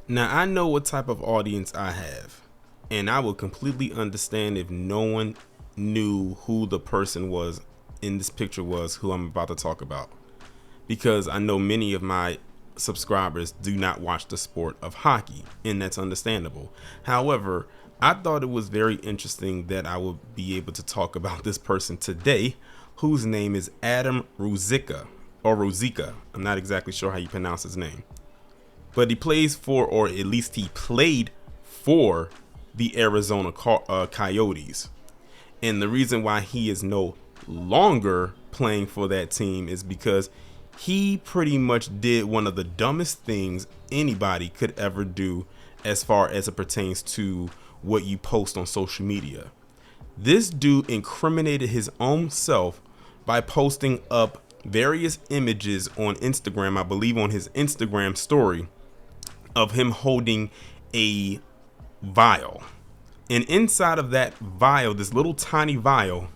Now, I know what type of audience I have, and I would completely understand if no one knew who the person was in this picture was who I'm about to talk about. Because I know many of my subscribers do not watch the sport of hockey, and that's understandable. However, I thought it was very interesting that I would be able to talk about this person today, whose name is Adam Ruzicka, or Ruzicka. I'm not exactly sure how you pronounce his name. But he plays for, or at least he played for, the Arizona Coyotes. And the reason why he is no longer playing for that team is because he pretty much did one of the dumbest things anybody could ever do as far as it pertains to what you post on social media. This dude incriminated his own self by posting up various images on Instagram, I believe on his Instagram story, of him holding a vial. And inside of that vial, this little tiny vial,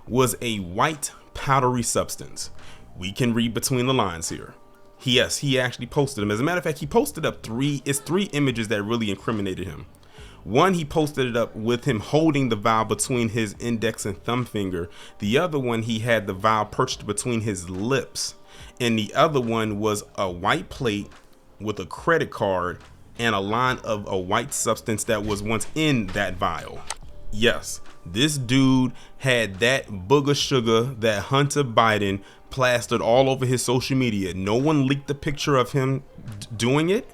was a white powdery substance. We can read between the lines here. Yes, he actually posted them. As a matter of fact, he posted up three images that really incriminated him. One, he posted it up with him holding the vial between his index and thumb finger. The other one, he had the vial perched between his lips. And the other one was a white plate with a credit card and a line of a white substance that was once in that vial. Yes, this dude had that booger sugar that Hunter Biden plastered all over his social media. No one leaked the picture of him doing it.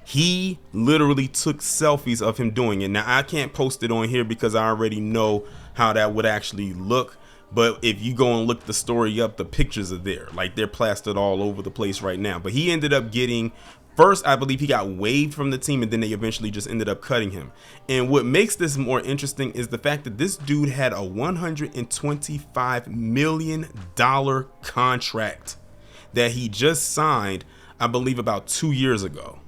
He literally took selfies of him doing it. Now, I can't post it on here because I already know how that would actually look. But if you go and look the story up, the pictures are there. Like, they're plastered all over the place right now. But he ended up getting, first, I believe he got waived from the team, and then they eventually just ended up cutting him. And what makes this more interesting is the fact that this dude had a $125 million contract that he just signed, I believe, about 2 years ago.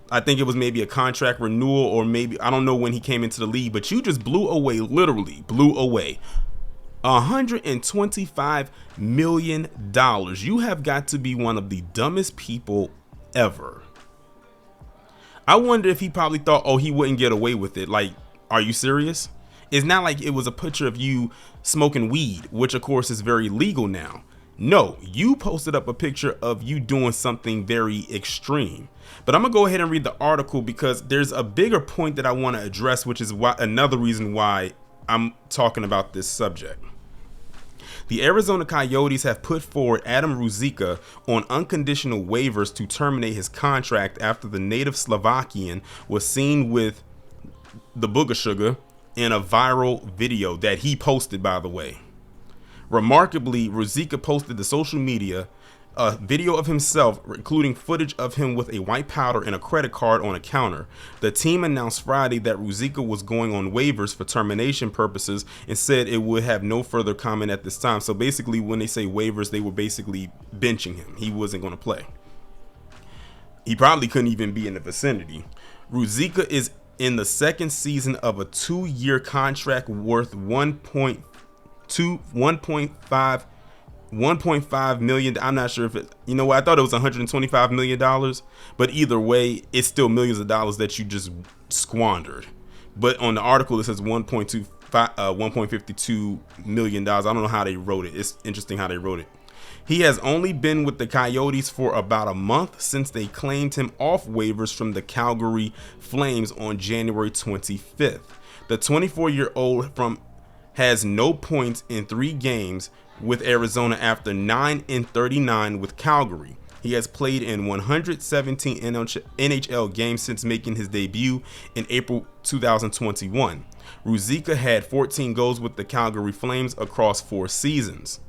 I think it was maybe a contract renewal, or maybe, I don't know when he came into the league, but you just blew away, literally blew away $125 million. You have got to be one of the dumbest people ever. I wonder if he probably thought, oh, he wouldn't get away with it. Like, are you serious? It's not like it was a picture of you smoking weed, which of course is very legal now. No, you posted up a picture of you doing something very extreme. But I'm gonna go ahead and read the article because there's a bigger point that I want to address, which is why, another reason why I'm talking about this subject. The Arizona Coyotes have put forward Adam Ruzicka on unconditional waivers to terminate his contract after the native Slovakian was seen with the booger sugar in a viral video that he posted, by the way. Remarkably, Ruzicka posted to social media a video of himself, including footage of him with a white powder and a credit card on a counter. The team announced Friday that Ruzicka was going on waivers for termination purposes and said it would have no further comment at this time. So basically, when they say waivers, they were basically benching him. He wasn't going to play. He probably couldn't even be in the vicinity. Ruzicka is in the second season of a 2-year contract worth 1.5 million. I'm not sure if it, you know what, I thought it was $125 million, but either way, it's still millions of dollars that you just squandered. But on the article, it says 1.52 million dollars. I don't know how they wrote it. It's interesting how they wrote it. He has only been with the Coyotes for about a month since they claimed him off waivers from the Calgary Flames on January 25th. The 24-year-old has no points in 3 games with Arizona after 9-39 with Calgary. He has played in 117 NHL games since making his debut in April 2021. Ruzicka had 14 goals with the Calgary Flames across 4 seasons.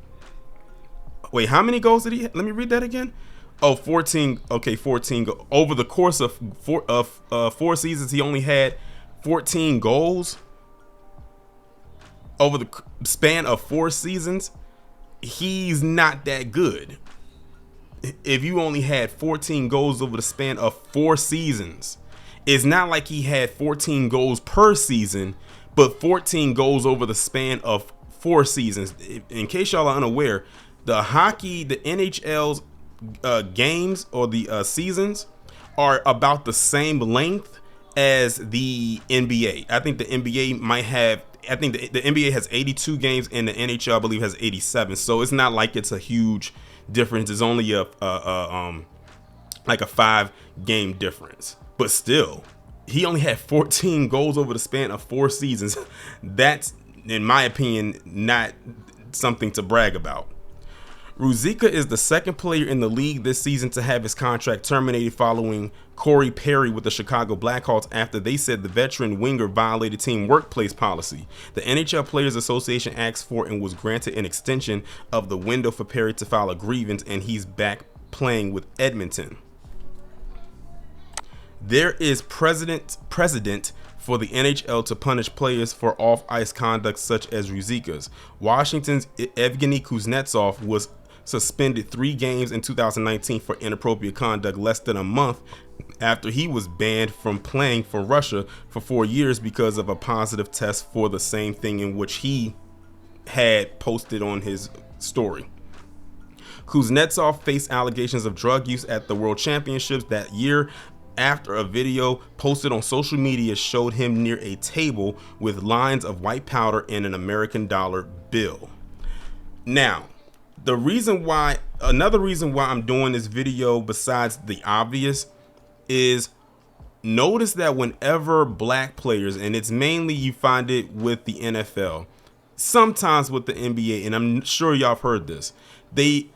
Wait, how many goals did he have? Let me read that again. Oh, 14. Okay, 14. Over the course of 4 seasons, he only had 14 goals. Over the span of 4 seasons, he's not that good. If you only had 14 goals over the span of 4 seasons, it's not like he had 14 goals per season, but 14 goals over the span of 4 seasons. In case y'all are unaware, the NHL's games or the seasons are about the same length as the NBA. I think the NBA might have. I think the NBA has 82 games and the NHL, I believe, has 87. So it's not like it's a huge difference. It's only like a 5-game difference. But still, he only had 14 goals over the span of 4 seasons. That's, in my opinion, not something to brag about. Ruzicka is the second player in the league this season to have his contract terminated following Corey Perry with the Chicago Blackhawks after they said the veteran winger violated team workplace policy. The NHL Players Association asked for and was granted an extension of the window for Perry to file a grievance, and he's back playing with Edmonton. There is precedent for the NHL to punish players for off-ice conduct such as Ruzicka's. Washington's Evgeny Kuznetsov was suspended 3 games in 2019 for inappropriate conduct less than a month after he was banned from playing for Russia for 4 years because of a positive test for the same thing in which he had posted on his story. Kuznetsov faced allegations of drug use at the World Championships that year after a video posted on social media showed him near a table with lines of white powder and an American dollar bill. Now, another reason why I'm doing this video besides the obvious is notice that whenever black players, and it's mainly you find it with the NFL, sometimes with the NBA, and I'm sure y'all have heard this,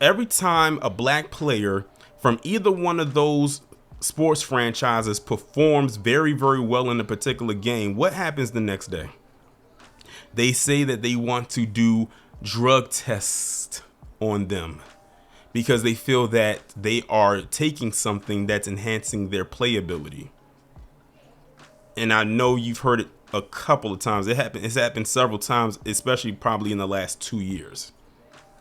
every time a black player from either one of those sports franchises performs very, very well in a particular game, what happens the next day? They say that they want to do drug tests on them because they feel that they are taking something that's enhancing their playability. And I know you've heard it a couple of times. It's happened several times, especially probably in the last 2 years.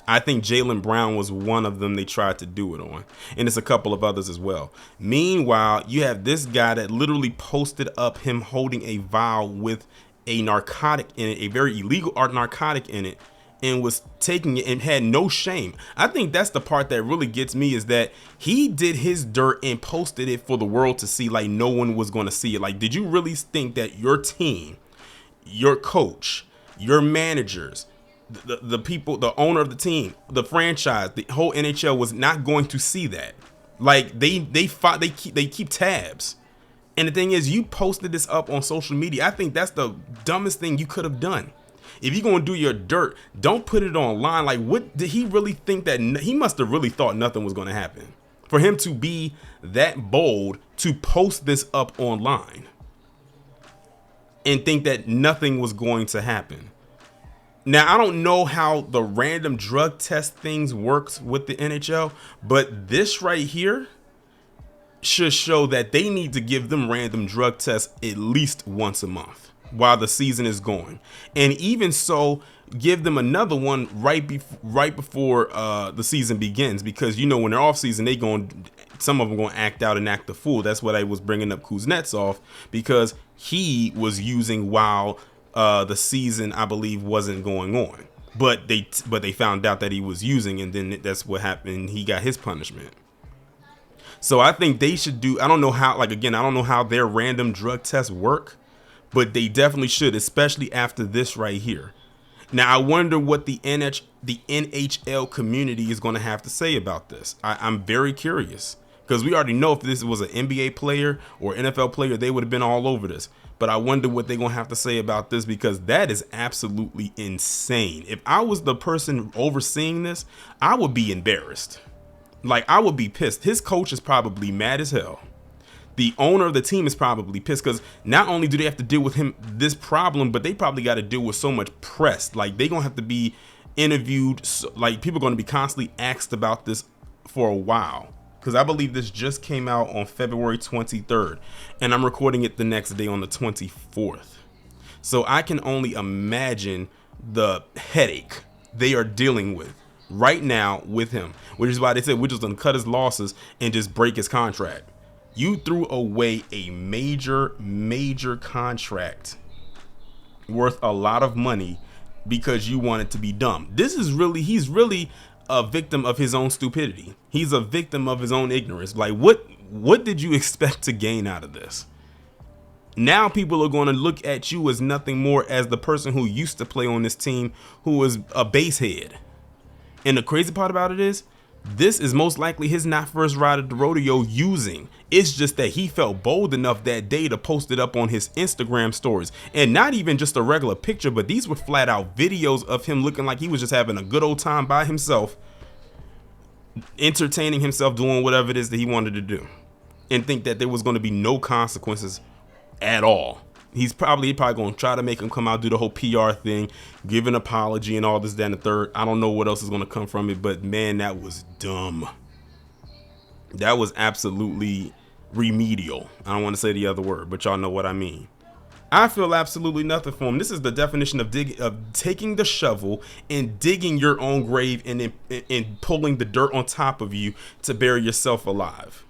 I think Jaylen Brown was one of them they tried to do it on, and it's a couple of others as well. Meanwhile, you have this guy that literally posted up him holding a vial with a narcotic in it, a very illegal narcotic in it, and was taking it and had no shame. I think that's the part that really gets me, is that he did his dirt and posted it for the world to see, like no one was going to see it. Like, did you really think that your team, your coach, your managers, the people, the owner of the team, the franchise, the whole NHL was not going to see that? Like, they keep tabs. And the thing is, you posted this up on social media. I think that's the dumbest thing you could have done. If you're going to do your dirt, don't put it online. Like, what did he really think? That he must have really thought nothing was going to happen for him to be that bold to post this up online and think that nothing was going to happen. Now, I don't know how the random drug test things works with the NHL, but this right here should show that they need to give them random drug tests at least once a month while the season is going. And even so, give them another one right before the season begins, because you know when they're off season, some of them going to act out and act the fool. That's what I was bringing up Kuznetsov, because he was using while the season, I believe, wasn't going on. But they found out that he was using, and then that's what happened. He got his punishment. So I think they should do, I don't know how, like, again, I don't know how their random drug tests work, but they definitely should, especially after this right here. Now, I wonder what the NHL community is going to have to say about this. I'm very curious, because we already know if this was an NBA player or NFL player, they would have been all over this. But I wonder what they're going to have to say about this, because that is absolutely insane. If I was the person overseeing this, I would be embarrassed. Like, I would be pissed. His coach is probably mad as hell. The owner of the team is probably pissed, because not only do they have to deal with this problem, but they probably got to deal with so much press. Like, they're going to have to be interviewed. Like, people are going to be constantly asked about this for a while, because I believe this just came out on February 23rd, and I'm recording it the next day on the 24th. So I can only imagine the headache they are dealing with right now with him, which is why they said we're just going to cut his losses and just break his contract. You threw away a major contract worth a lot of money because you wanted to be dumb. He's really a victim of his own stupidity. He's a victim of his own ignorance. Like, what what did you expect to gain out of this? Now people are going to look at you as nothing more as the person who used to play on this team, who was a base head. And the crazy part about it is, this is most likely his not first ride at the rodeo using. It's just that he felt bold enough that day to post it up on his Instagram stories. And not even just a regular picture, but these were flat out videos of him looking like he was just having a good old time by himself, entertaining himself, doing whatever it is that he wanted to do, and think that there was going to be no consequences at all. He's probably going to try to make him come out, do the whole PR thing, give an apology and all this, that, and the third. I don't know what else is going to come from it, but man, that was dumb. That was absolutely remedial. I don't want to say the other word, but y'all know what I mean. I feel absolutely nothing for him. This is the definition of taking the shovel and digging your own grave and pulling the dirt on top of you to bury yourself alive.